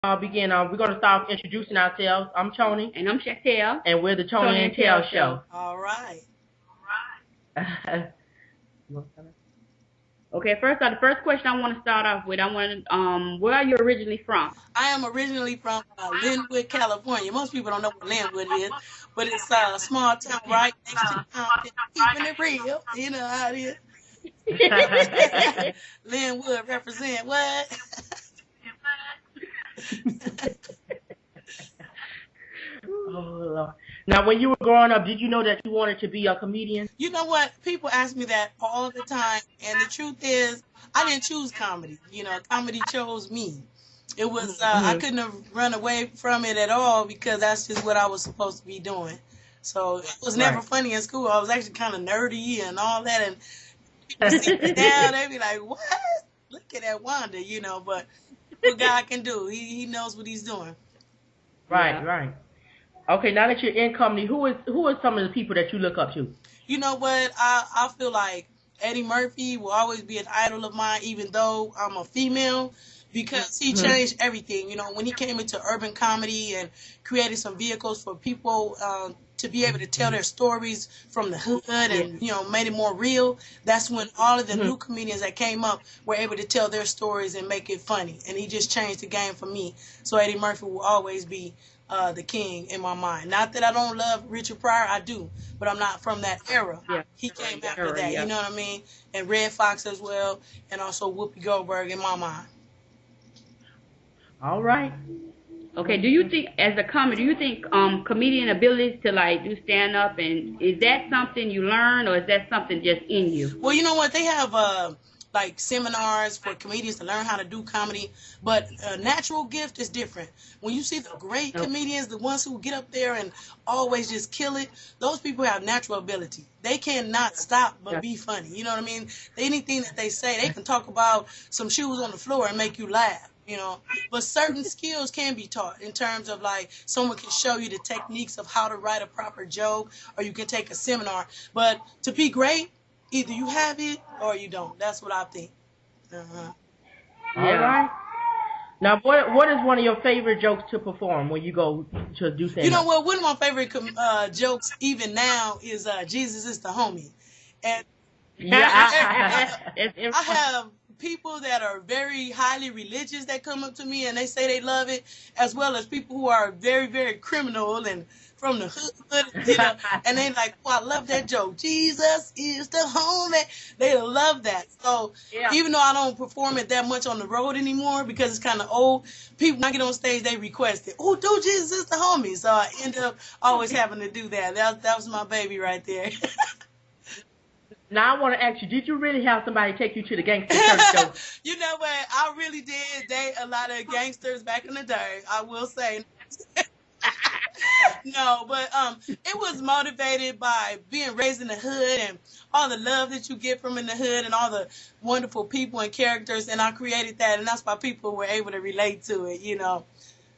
begin. We're going to start introducing ourselves. I'm Tony. And I'm Chantel. And we're the Tonyandtelshow. Show. All right. Okay, the first question I want to start off with, where are you originally from? I am originally from Linwood, California. Most people don't know what Linwood is, but it's a small town right next to Compton. Keeping it real, you know how it is. Linwood represent what? Oh, Lord. Now, when you were growing up, did you know that you wanted to be a comedian? You know what? People ask me that all the time, and the truth is, I didn't choose comedy. You know, comedy chose me. It was I couldn't have run away from it at all because that's just what I was supposed to be doing. So it was never funny in school. I was actually kind of nerdy and all that, and people sit me down, they'd be like, "What? Look at Edwonda," you know. But what God can do, He knows what He's doing. Right, right. Okay, now that you're in comedy, who are some of the people that you look up to? You know what? I feel like Eddie Murphy will always be an idol of mine, even though I'm a female, because he changed everything. You know, when he came into urban comedy and created some vehicles for people to be able to tell their stories from the hood and, you know, made it more real, that's when all of the new comedians that came up were able to tell their stories and make it funny. And he just changed the game for me. So Eddie Murphy will always be the king in my mind. Not that I don't love Richard Pryor, I do, but I'm not from that era. Yeah. He came after that, you know what I mean? And Red Fox as well, and also Whoopi Goldberg in my mind. All right. Okay, do you think, as a comedy, do you think comedian abilities to like do stand up, and is that something you learn or is that something just in you? Well, you know what? They have like seminars for comedians to learn how to do comedy, but a natural gift is different. When you see the great comedians, the ones who get up there and always just kill it, those people have natural ability. They cannot stop but be funny. You know what I mean? Anything that they say, they can talk about some shoes on the floor and make you laugh. You know, but certain skills can be taught in terms of like someone can show you the techniques of how to write a proper joke, or you can take a seminar. But to be great, either you have it or you don't. That's what I think. All right. Now, what is one of your favorite jokes to perform when you go to do stand-up? You know what? One of my favorite jokes even now is Jesus is the homie. And I have people that are very highly religious that come up to me and they say they love it, as well as people who are very, very criminal and from the hood, you know, and they like, oh, I love that joke. Jesus is the homie. They love that. So even though I don't perform it that much on the road anymore because it's kind of old, people when I get on stage, they request it. Oh, do Jesus is the homie. So I end up always having to do that. That was my baby right there. Now, I want to ask you, did you really have somebody take you to the gangster church show? You know what? I really did date a lot of gangsters back in the day, I will say. No, but it was motivated by being raised in the hood and all the love that you get from in the hood and all the wonderful people and characters, and I created that, and that's why people were able to relate to it, you know.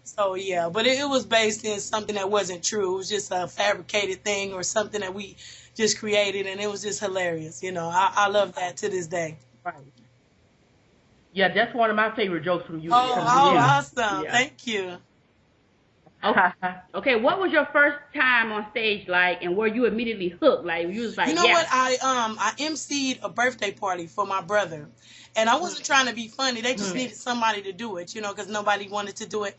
So, yeah, but it was based in something that wasn't true. It was just a fabricated thing or something that we just created, and it was just hilarious. You know, I love that to this day. Right. Yeah, that's one of my favorite jokes from you. Awesome. Yeah. Thank you. Okay, what was your first time on stage like, and were you immediately hooked? Like, you was like, you know what? I emceed a birthday party for my brother, and I wasn't trying to be funny. They just needed somebody to do it, you know, because nobody wanted to do it.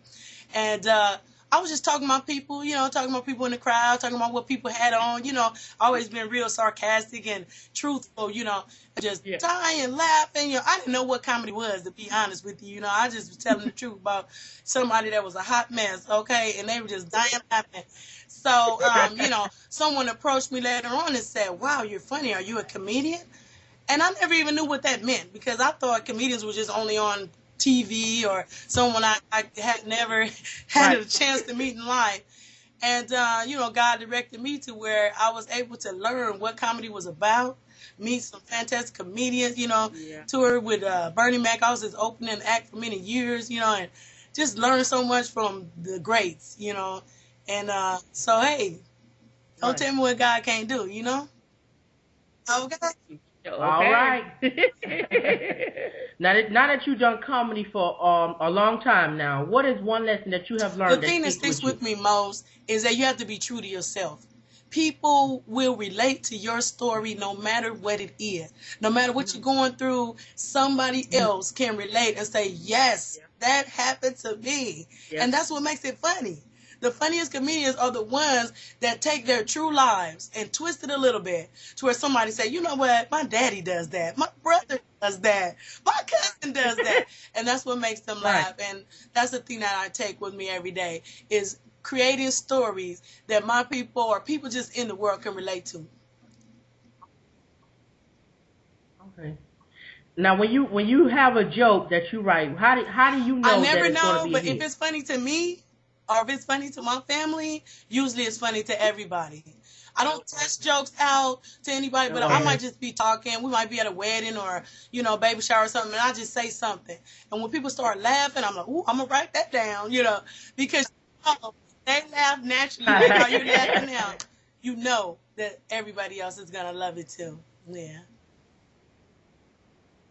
And I was just talking about people, you know, talking about people in the crowd, talking about what people had on, you know, always been real sarcastic and truthful, you know, just dying, laughing, you know. I didn't know what comedy was, to be honest with you, you know. I just was telling the truth about somebody that was a hot mess, okay, and they were just dying, laughing. So, you know, someone approached me later on and said, wow, you're funny. Are you a comedian? And I never even knew what that meant because I thought comedians were just only on TV or someone I had never had a chance to meet in life. And, you know, God directed me to where I was able to learn what comedy was about, meet some fantastic comedians, you know, tour with Bernie Mac. I was his opening act for many years, you know, and just learn so much from the greats, you know. And so, hey, don't tell me what God can't do, you know? Okay. Okay. All right. Now that you've done comedy for a long time now, what is one lesson that you have learned The thing that sticks with me most is that you have to be true to yourself. People will relate to your story no matter what it is. No matter what you're going through, somebody else can relate and say, yes, that happened to me. And that's what makes it funny. The funniest comedians are the ones that take their true lives and twist it a little bit to where somebody say, you know what, my daddy does that, my brother does that, my cousin does that. And that's what makes them laugh. And that's the thing that I take with me every day is creating stories that my people or people just in the world can relate to. Okay. Now, when you have a joke that you write, how do you know I never that it's know, going to be but a hit? if it's funny to me or if it's funny to my family, usually it's funny to everybody. I don't test jokes out to anybody, but I might just be talking. We might be at a wedding or, baby shower or something, and I just say something. And when people start laughing, I'm like, ooh, I'm going to write that down, because they laugh naturally. While you're laughing now, you know that everybody else is going to love it too. Yeah.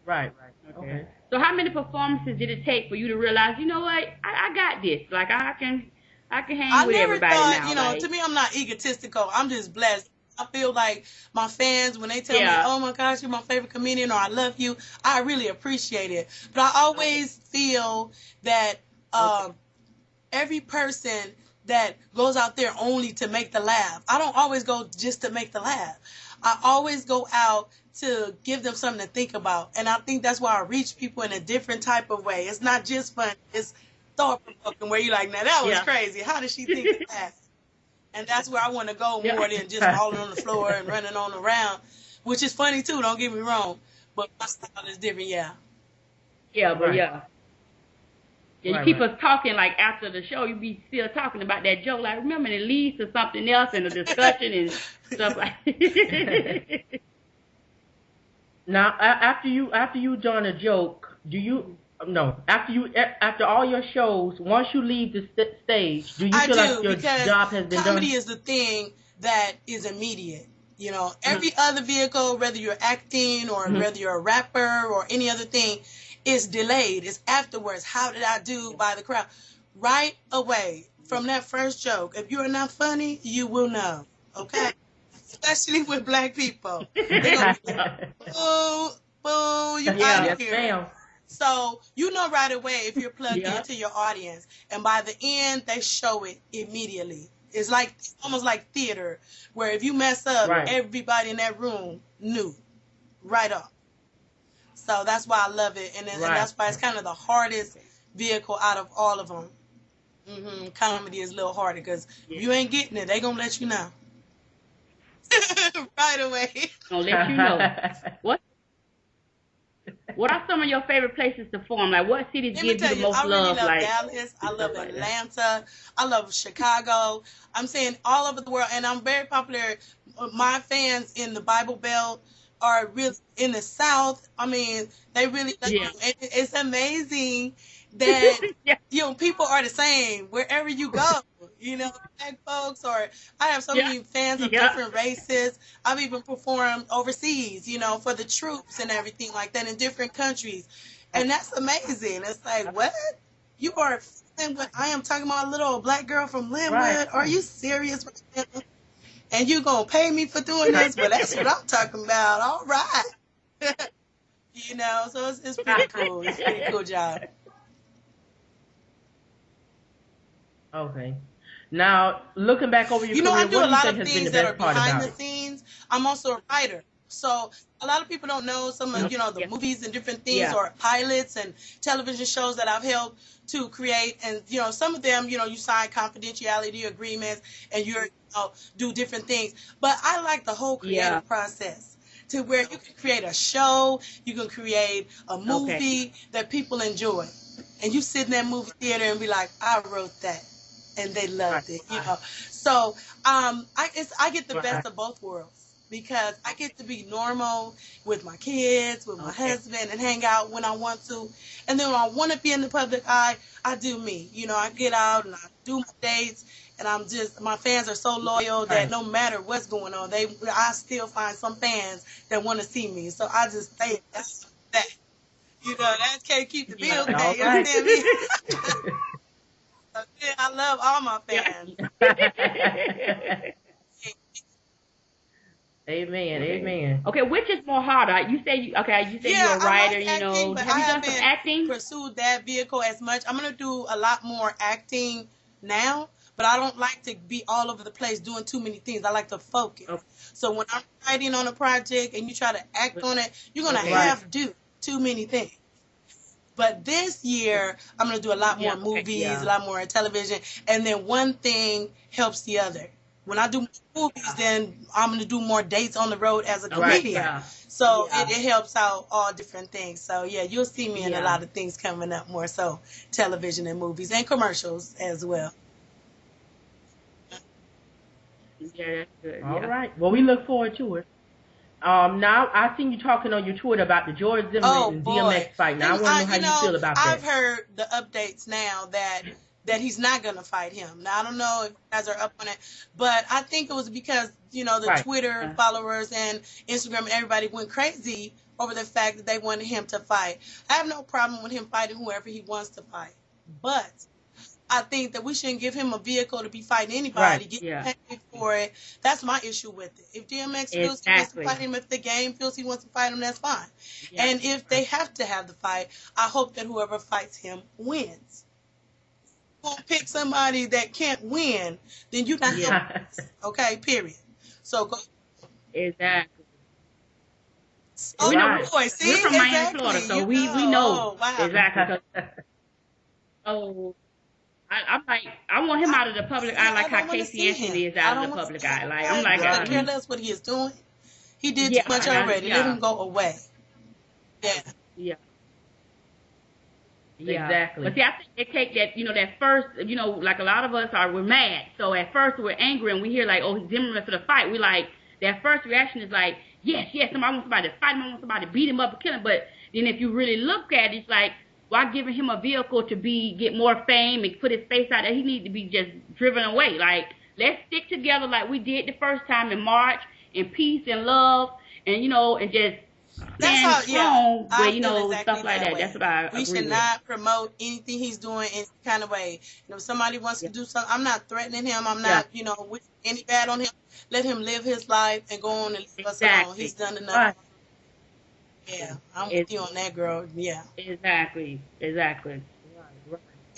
Right. Okay. So how many performances did it take for you to realize, you know what, I got this. Like I can hang with everybody thought, now. Like, to me, I'm not egotistical. I'm just blessed. I feel like my fans, when they tell me, oh my gosh, you're my favorite comedian or I love you, I really appreciate it. But I always feel that every person that goes out there only to make the laugh, I don't always go just to make the laugh. I always go out to give them something to think about. And I think that's why I reach people in a different type of way. It's not just fun. It's thought-provoking where you're like, now that was crazy. How did she think of that? And that's where I want to go more than just falling on the floor and running on around, which is funny too, don't get me wrong. But my style is different, Yeah, but you keep us talking, like, after the show, you be still talking about that joke. Like, remember, it leads to something else and a discussion and stuff like that. Now, after you done a joke, after all your shows, once you leave the stage, do you feel like your job has been done? Comedy is the thing that is immediate. Every other vehicle, whether you're acting or whether you're a rapper or any other thing, is delayed. It's afterwards. How did I do by the crowd? Right away from that first joke. If you're not funny, you will know. Okay? Especially with black people. They're going to be like, boo, boo, you out of here. Ma'am. So you know right away if you're plugged into your audience. And by the end, they show it immediately. It's almost like theater, where if you mess up, everybody in that room knew right off. So that's why I love it. And that's why it's kind of the hardest vehicle out of all of them. Comedy is a little harder because if you ain't getting it, they going to let you know. Right away. Gonna let you know. What are some of your favorite places to perform? Like, what cities give you the most love? I really love Dallas. I love Atlanta. I love Chicago. I'm saying all over the world, and I'm very popular. My fans in the Bible Belt are really in the South. I mean, they really. It's amazing that people are the same wherever you go. Black folks, or I have so many fans of different races. I've even performed overseas, for the troops and everything like that in different countries. And that's amazing. It's like, what? You are what I am talking about, a little black girl from Linwood? Right. Are you serious? And you going to pay me for doing this? Well, that's what I'm talking about. All right. So it's pretty cool. It's a pretty cool job. Okay. Now, looking back over your career, I do what a lot has of been things the that are best part behind about the scenes. I'm also a writer. So a lot of people don't know some of, the movies and different things or pilots and television shows that I've helped to create. And, some of them, you sign confidentiality agreements and you do different things. But I like the whole creative process to where you can create a show, you can create a movie that people enjoy. And you sit in that movie theater and be like, I wrote that. And they loved it, So I get the best of both worlds. because I get to be normal with my kids, with my husband, and hang out when I want to. And then when I want to be in the public eye, I do me. You know, I get out and I do my dates, and my fans are so loyal that no matter what's going on, I still find some fans that want to see me. So I just stay that. You know, that can't keep the bills paid. You understand me? So, yeah, I love all my fans. Amen. Amen. Okay, which is more harder? You say you're a writer. I like acting, but have you done haven't some acting? Pursued that vehicle as much. I'm gonna do a lot more acting now, but I don't like to be all over the place doing too many things. I like to focus. Okay. So when I'm writing on a project and you try to act on it, you're gonna have to do too many things. But this year, I'm going to do a lot more movies, a lot more television, and then one thing helps the other. When I do movies, then I'm going to do more dates on the road as a comedian. So it helps out all different things. So, yeah, you'll see me in a lot of things coming up, more so television and movies and commercials as well. Yeah, that's good. All right. Well, we look forward to it. Now, I've seen you talking on your Twitter about the George Zimmerman and DMX fight. Now, I want to know how you feel about that. I've heard the updates now that he's not going to fight him. Now, I don't know if you guys are up on it, but I think it was because, the Twitter followers and Instagram and everybody went crazy over the fact that they wanted him to fight. I have no problem with him fighting whoever he wants to fight, but I think that we shouldn't give him a vehicle to be fighting anybody, get paid for it. That's my issue with it. If DMX feels he wants to fight him, if the game feels he wants to fight him, that's fine. Yeah. And if they have to have the fight, I hope that whoever fights him wins. If you won't pick somebody that can't win, then you're not going okay, period. So go. Exactly. Oh, boy, see? We're from Miami, Florida, so we know. Oh, wow. Exactly. Oh. I'm like, I want him out of the public eye like how Casey Anthony is out of the public eye. Like, I'm like, I don't care less what he is doing. He did too much already. Let him go away. Yeah. Exactly. But see, I think they take that, that first, like a lot of us we're mad. So at first we're angry and we hear like, oh, he's Zimmerman for the fight. We like, that first reaction is like, yes, somebody wants somebody to fight him. I want somebody to beat him up or kill him. But then if you really look at it, it's like, why giving him a vehicle to get more fame and put his face out there? He needs to be just driven away. Like, let's stick together like we did the first time in March, in peace and love, and and just stand strong with stuff like that. That's what I agree with. We should not promote anything he's doing in any kind of way. If somebody wants to do something, I'm not threatening him. I'm not, wishing any bad on him. Let him live his life and go on and leave us alone. He's done enough. Right. Yeah, I'm with you on that, girl. Yeah. Exactly. It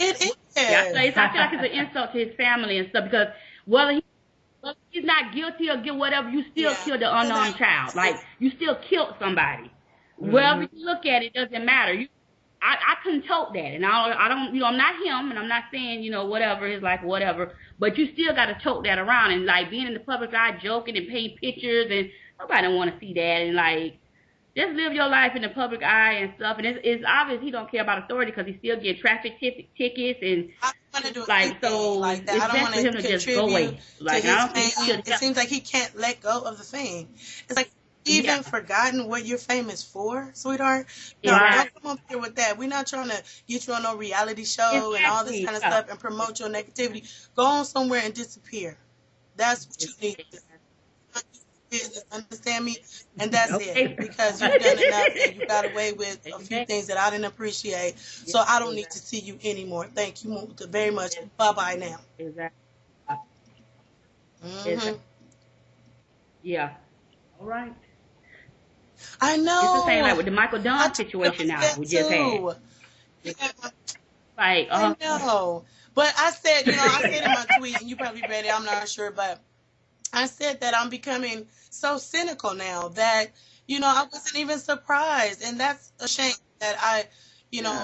is. Yeah, I feel like it's an insult to his family and stuff because whether he's not guilty or whatever, you still killed the unarmed child. Like, you still killed somebody. Mm-hmm. Wherever you look at it, doesn't matter. I couldn't tote that, and I don't, I'm not him, and I'm not saying, whatever his life, whatever, but you still got to tote that around, and like being in the public eye, joking and painting pictures, and nobody don't want to see that, and like. Just live your life in the public eye and stuff. And it's obvious he don't care about authority because he still get traffic tickets and like so. Like that. I don't want to just go away. Like it seems like he can't let go of the fame. It's like even forgotten what you're famous for, sweetheart. No, don't come up here with that. We're not trying to get you on no reality show and all this kind of stuff and promote your negativity. Go on somewhere and disappear. That's what you need. Understand me? And that's it. Because you've done enough and you got away with a few things that I didn't appreciate. So I don't need to see you anymore. Thank you very much. Bye-bye now. Exactly. Mm-hmm. Yeah. All right. I know. It's the same like with the Michael Dunn situation now we just had. Like, I know. But I said, I said in my tweet, and you probably read it, I'm not sure, but I said that I'm becoming so cynical now that, I wasn't even surprised. And that's a shame that I,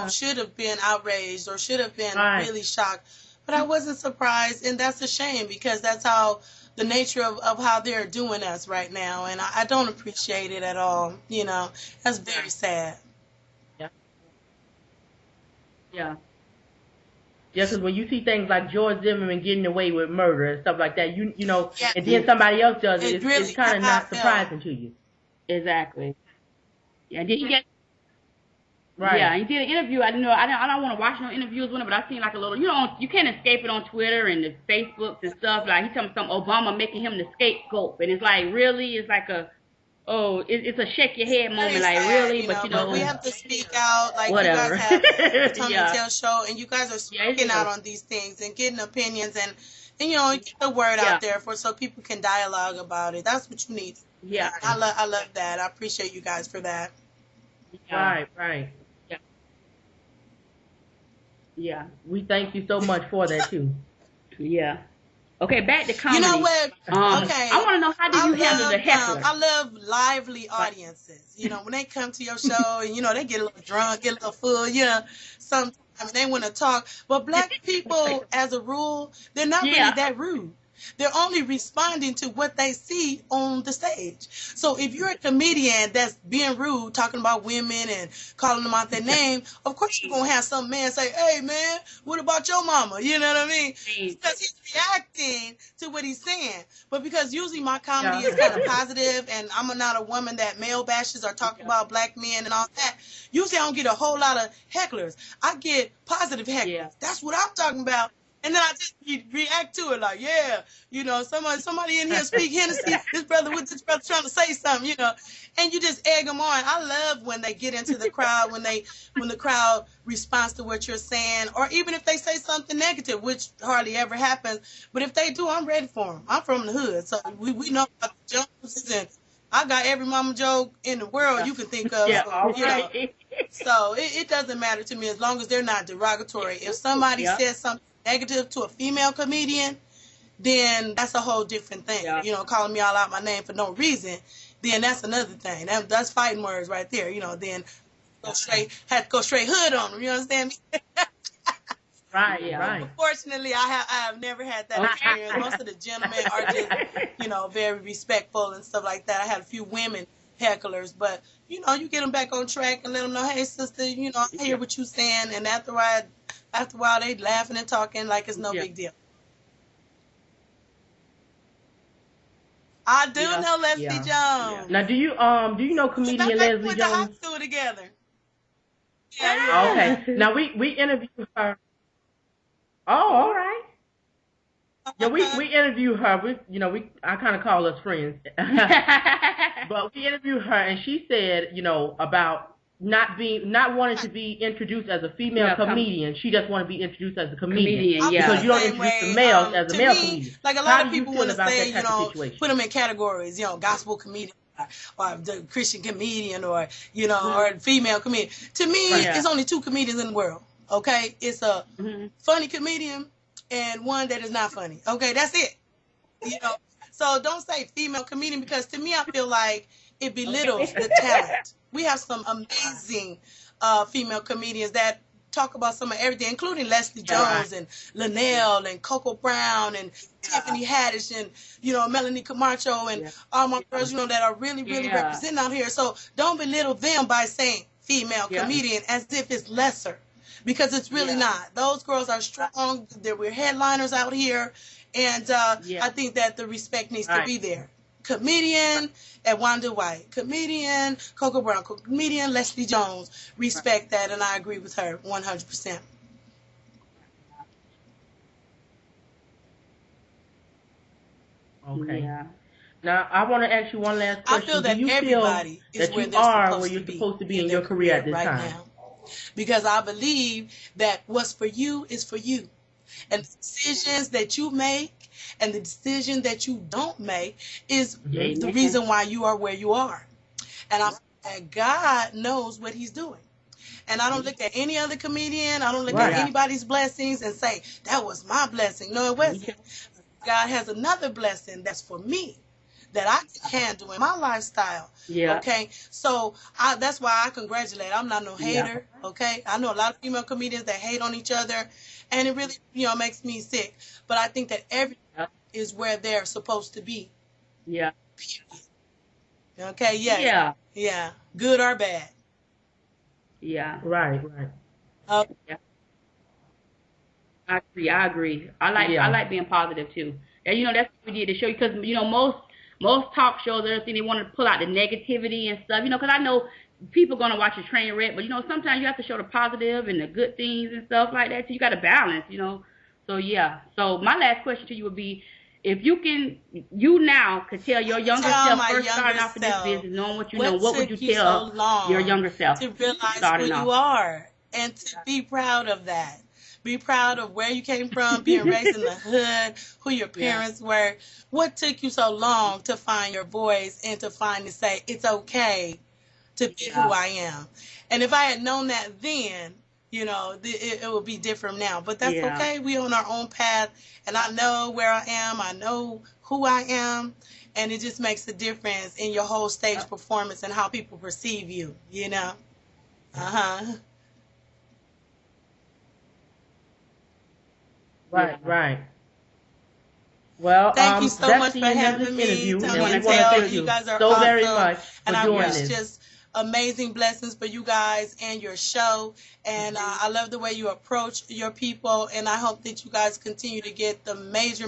should have been outraged or should have been really shocked. But I wasn't surprised. And that's a shame because that's how the nature of how they're doing us right now. And I don't appreciate it at all. That's very sad. Yeah. Yeah, because when you see things like George Zimmerman getting away with murder and stuff like that, you know, Yeah. and then somebody else does it, really it's kind of how I not felt. surprising to you. Exactly. Yeah, and then he get. Right. Yeah, he did an interview. I don't want to watch no interviews with him, but I seen like a little. You know, you can't escape it on Twitter and the Facebooks and stuff. Like he telling me some Obama making him the scapegoat, and it's like really, it's like a, it's a shake your head moment. Like Sad, really, but you know, but we have to speak out. Like whatever. you guys have the Tony Yeah. and Tell show, and you guys are speaking out on these things and getting opinions and you know, get the word out there so people can dialogue about it. That's what you need. Yeah. I love that. I appreciate you guys for that. Right. Right. Yeah. Yeah. We thank you so much for that too. Yeah. Okay, back to comedy. You know what? Okay. I want to know, how do you handle the heckler? I love lively audiences. You know, when they come to your show and, you know, they get a little drunk, get a little full, you know, sometimes they want to talk. But black people, as a rule, they're not really that rude. They're only responding to what they see on the stage. So if you're a comedian that's being rude, talking about women and calling them out their name, of course you're going to have some man say, hey, man, what about your mama? You know what I mean? Because he's reacting to what he's saying. But because usually my comedy is kind of positive and I'm not a woman that male bashes or talk about black men and all that, usually I don't get a whole lot of hecklers. I get positive hecklers. Yeah. That's what I'm talking about. And then I just react to it like, yeah, you know, somebody in here speak Hennessy. This brother trying to say something, you know, and you just egg them on. I love when they get into the crowd, when the crowd responds to what you're saying, or even if they say something negative, which hardly ever happens. But if they do, I'm ready for them. I'm from the hood, so we know about the Joneses, and I got every mama joke in the world you can think of. Yeah, so, you know, so it doesn't matter to me as long as they're not derogatory. If somebody says something negative to a female comedian, then that's a whole different thing. You know, calling me all out my name for no reason, then that's another thing. That's fighting words right there. You know, then had to go straight hood on them. You understand me? Right, right. Unfortunately, I have never had that experience. Most of the gentlemen are just, you know, very respectful and stuff like that. I had a few women hecklers, but you know, you get them back on track and let them know, hey, sister, you know, I hear what you're saying, and after a while, they laughing and talking like it's no big deal. I do know Leslie Jones. Now, do you know comedian Leslie Jones? The high school together. Okay. Now we interviewed her. Oh, all right. Yeah, we interviewed her. I kind of call us friends. But we interviewed her, and she said, you know, about not wanting to be introduced as a female comedian. She just want to be introduced as a comedian. Because you don't introduce the males as a male comedian. Like a lot of people want to say, you know, put them in categories, you know, gospel comedian or the Christian comedian or, you know, or female comedian. To me, it's only two comedians in the world, okay? It's a funny comedian and one that is not funny. Okay, that's it. You know, so don't say female comedian, because to me I feel like it belittles the talent. We have some amazing female comedians that talk about some of everything, including Leslie Jones and Linnell and Coco Brown and Tiffany Haddish and, you know, Melanie Camacho and all my girls, you know, that are really, really representing out here. So don't belittle them by saying female comedian as if it's lesser, because it's really not. Those girls are strong. We're headliners out here. And I think that the respect needs to be there. Comedian Edwonda White, comedian Coco Brown, comedian Leslie Jones. Respect that, and I agree with her 100%. Okay. Yeah. Now I want to ask you one last question. I feel that everybody is where you're supposed to be in your career at this time. Now. Because I believe that what's for you is for you. And the decisions that you make and the decision that you don't make is the reason why you are where you are. And I feel that God knows what he's doing. And I don't look at any other comedian. I don't look at anybody's blessings and say, that was my blessing. No, it wasn't. God has another blessing that's for me, that I can handle in my lifestyle. Okay? So that's why I congratulate. I'm not no hater. Okay? I know a lot of female comedians that hate on each other, and it really, you know, makes me sick. But I think that everyone is where they're supposed to be. Yeah. Okay? Yeah. Good or bad. Right. I I agree. I like being positive too. And that's what we did to show you, because most talk shows, everything, they want to pull out the negativity and stuff. Because I know people gonna watch a train wreck, but sometimes you have to show the positive and the good things and stuff like that. So you got to balance. So yeah. So my last question to you would be, if you now could tell your younger self first starting off in this business, knowing what you know, what would you tell your younger self to realize who you are and to be proud of that? Be proud of where you came from, being raised in the hood, who your parents were. What took you so long to find your voice and to finally say, it's okay to be who I am? And if I had known that then, it would be different now. But that's okay. We on our own path, and I know where I am. I know who I am, and it just makes a difference in your whole stage performance and how people perceive you, Right. Well, thank you so much for having me. Tonyandtel, you guys are awesome. Very much and I wish just amazing blessings for you guys and your show. And I love the way you approach your people. And I hope that you guys continue to get the major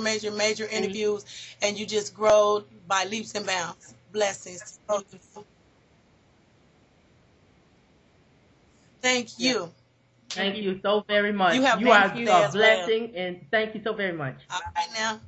interviews, and you just grow by leaps and bounds. Blessings. Thank you. Thank you so very much. You are a blessing, and thank you so very much. All right now.